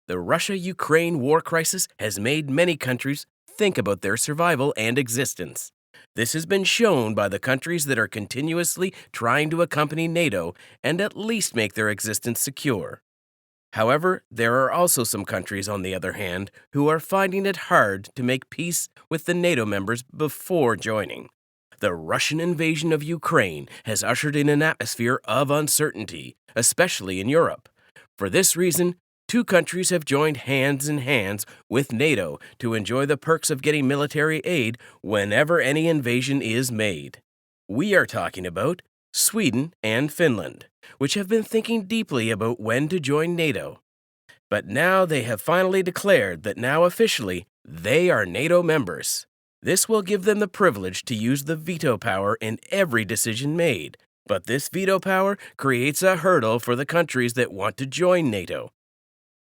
The Russia-Ukraine war crisis has made many countries think about their survival and existence. This has been shown by the countries that are continuously trying to accompany NATO and at least make their existence secure. However, there are also some countries, on the other hand, who are finding it hard to make peace with the NATO members before joining. The Russian invasion of Ukraine has ushered in an atmosphere of uncertainty, especially in Europe. For this reason, two countries have joined hands in hands with NATO to enjoy the perks of getting military aid whenever any invasion is made. We are talking about Sweden and Finland, which have been thinking deeply about when to join NATO. But now they have finally declared that now officially they are NATO members. This will give them the privilege to use the veto power in every decision made. But this veto power creates a hurdle for the countries that want to join NATO.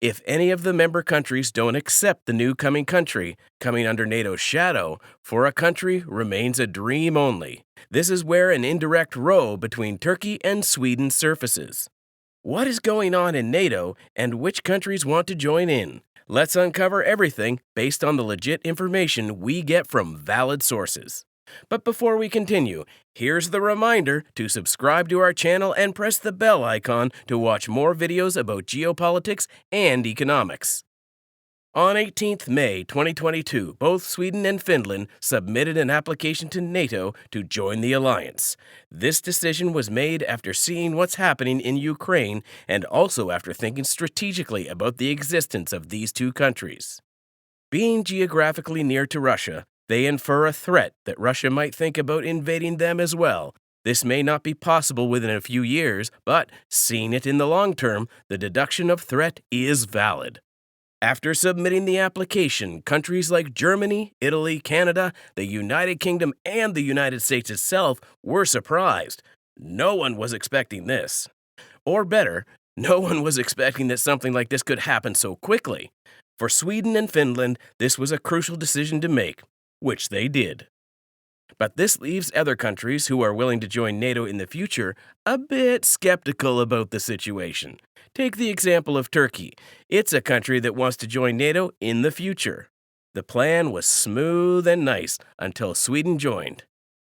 If any of the member countries don't accept the new coming country coming under NATO's shadow, for a country remains a dream only. This is where an indirect row between Turkey and Sweden surfaces. What is going on in NATO and which countries want to join in? Let's uncover everything based on the legit information we get from valid sources. But before we continue, here's the reminder to subscribe to our channel and press the bell icon to watch more videos about geopolitics and economics. On 18th May 2022, both Sweden and Finland submitted an application to NATO to join the alliance. This decision was made after seeing what's happening in Ukraine and also after thinking strategically about the existence of these two countries. Being geographically near to Russia, they infer a threat that Russia might think about invading them as well. This may not be possible within a few years, but seeing it in the long term, the deduction of threat is valid. After submitting the application, countries like Germany, Italy, Canada, the United Kingdom, and the United States itself were surprised. No one was expecting this. Or better, no one was expecting that something like this could happen so quickly. For Sweden and Finland, this was a crucial decision to make, which they did. But this leaves other countries who are willing to join NATO in the future a bit skeptical about the situation. Take the example of Turkey. It's a country that wants to join NATO in the future. The plan was smooth and nice until Sweden joined.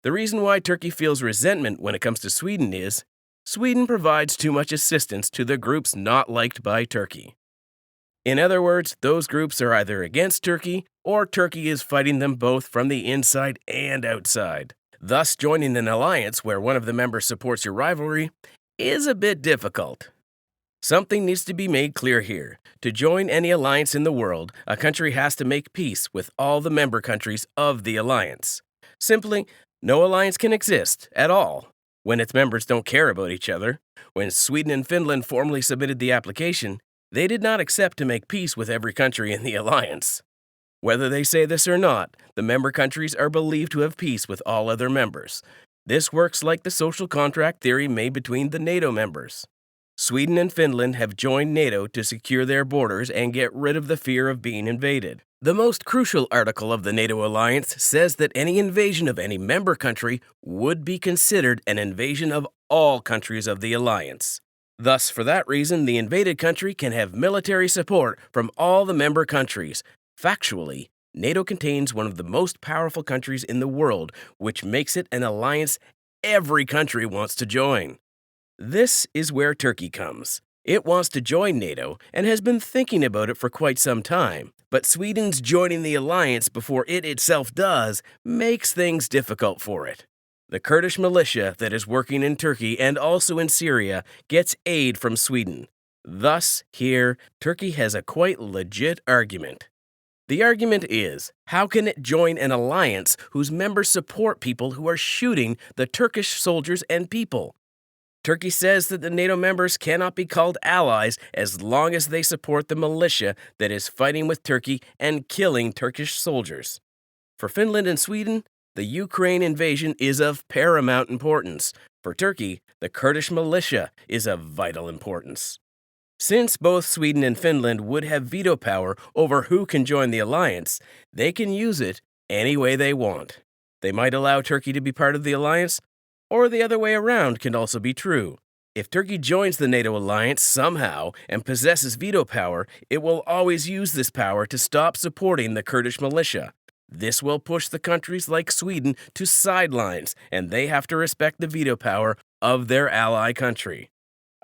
The reason why Turkey feels resentment when it comes to Sweden is Sweden provides too much assistance to the groups not liked by Turkey. In other words, those groups are either against Turkey or Turkey is fighting them both from the inside and outside. Thus, joining an alliance where one of the members supports your rivalry is a bit difficult. Something needs to be made clear here. To join any alliance in the world, a country has to make peace with all the member countries of the alliance. Simply, no alliance can exist at all when its members don't care about each other. When Sweden and Finland formally submitted the application, they did not accept to make peace with every country in the alliance. Whether they say this or not, the member countries are believed to have peace with all other members. This works like the social contract theory made between the NATO members. Sweden and Finland have joined NATO to secure their borders and get rid of the fear of being invaded. The most crucial article of the NATO alliance says that any invasion of any member country would be considered an invasion of all countries of the alliance. Thus, for that reason, the invaded country can have military support from all the member countries. Factually, NATO contains one of the most powerful countries in the world, which makes it an alliance every country wants to join. This is where Turkey comes. It wants to join NATO and has been thinking about it for quite some time. But Sweden's joining the alliance before it itself does makes things difficult for it. The Kurdish militia that is working in Turkey and also in Syria gets aid from Sweden. Thus, here, Turkey has a quite legit argument. The argument is, how can it join an alliance whose members support people who are shooting the Turkish soldiers and people? Turkey says that the NATO members cannot be called allies as long as they support the militia that is fighting with Turkey and killing Turkish soldiers. For Finland and Sweden, the Ukraine invasion is of paramount importance. For Turkey, the Kurdish militia is of vital importance. Since both Sweden and Finland would have veto power over who can join the alliance, they can use it any way they want. They might allow Turkey to be part of the alliance, or the other way around can also be true. If Turkey joins the NATO alliance somehow and possesses veto power, it will always use this power to stop supporting the Kurdish militia. This will push the countries like Sweden to sidelines, and they have to respect the veto power of their ally country.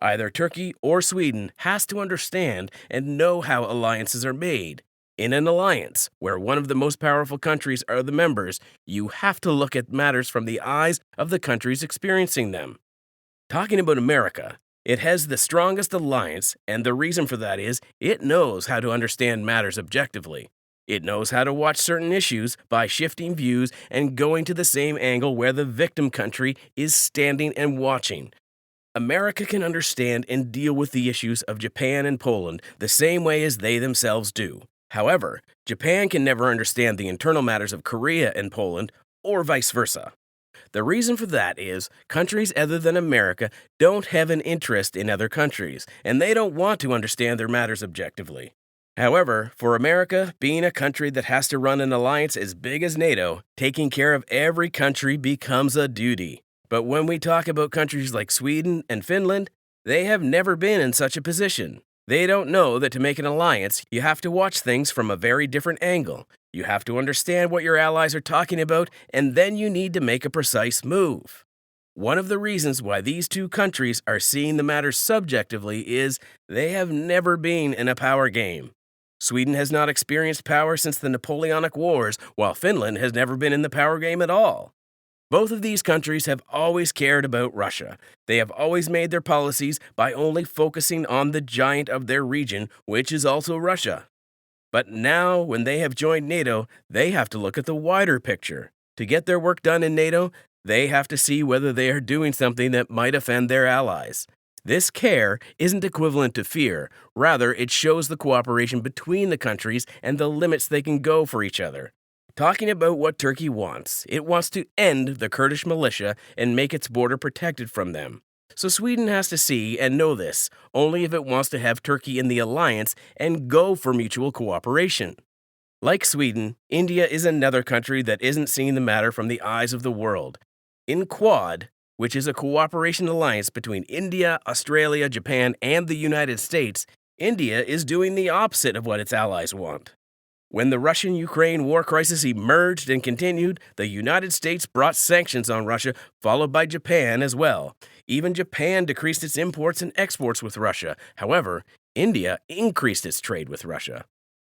Either Turkey or Sweden has to understand and know how alliances are made. In an alliance, where one of the most powerful countries are the members, you have to look at matters from the eyes of the countries experiencing them. Talking about America, it has the strongest alliance, and the reason for that is it knows how to understand matters objectively. It knows how to watch certain issues by shifting views and going to the same angle where the victim country is standing and watching. America can understand and deal with the issues of Japan and Poland the same way as they themselves do. However, Japan can never understand the internal matters of Korea and Poland, or vice versa. The reason for that is countries other than America don't have an interest in other countries, and they don't want to understand their matters objectively. However, for America, being a country that has to run an alliance as big as NATO, taking care of every country becomes a duty. But when we talk about countries like Sweden and Finland, they have never been in such a position. They don't know that to make an alliance, you have to watch things from a very different angle. You have to understand what your allies are talking about, and then you need to make a precise move. One of the reasons why these two countries are seeing the matter subjectively is they have never been in a power game. Sweden has not experienced power since the Napoleonic Wars, while Finland has never been in the power game at all. Both of these countries have always cared about Russia. They have always made their policies by only focusing on the giant of their region, which is also Russia. But now, when they have joined NATO, they have to look at the wider picture. To get their work done in NATO, they have to see whether they are doing something that might offend their allies. This care isn't equivalent to fear. Rather, it shows the cooperation between the countries and the limits they can go for each other. Talking about what Turkey wants, it wants to end the Kurdish militia and make its border protected from them. So Sweden has to see and know this, only if it wants to have Turkey in the alliance and go for mutual cooperation. Like Sweden, India is another country that isn't seeing the matter from the eyes of the world. In Quad, which is a cooperation alliance between India, Australia, Japan, and the United States, India is doing the opposite of what its allies want. When the Russian-Ukraine war crisis emerged and continued, the United States brought sanctions on Russia, followed by Japan as well. Even Japan decreased its imports and exports with Russia. However, India increased its trade with Russia.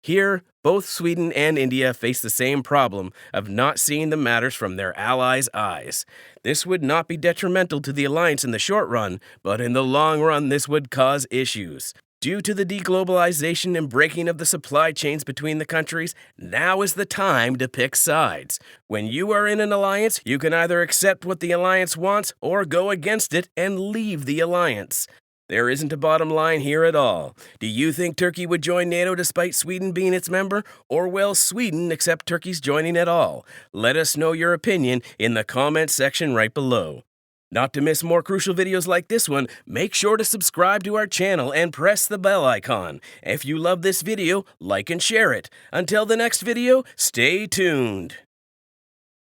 Here, both Sweden and India face the same problem of not seeing the matters from their allies' eyes. This would not be detrimental to the alliance in the short run, but in the long run this would cause issues. Due to the deglobalization and breaking of the supply chains between the countries, now is the time to pick sides. When you are in an alliance, you can either accept what the alliance wants or go against it and leave the alliance. There isn't a bottom line here at all. Do you think Turkey would join NATO despite Sweden being its member, or will Sweden accept Turkey's joining at all? Let us know your opinion in the comments section right below. Not to miss more crucial videos like this one, make sure to subscribe to our channel and press the bell icon. If you love this video, like and share it. Until the next video, stay tuned.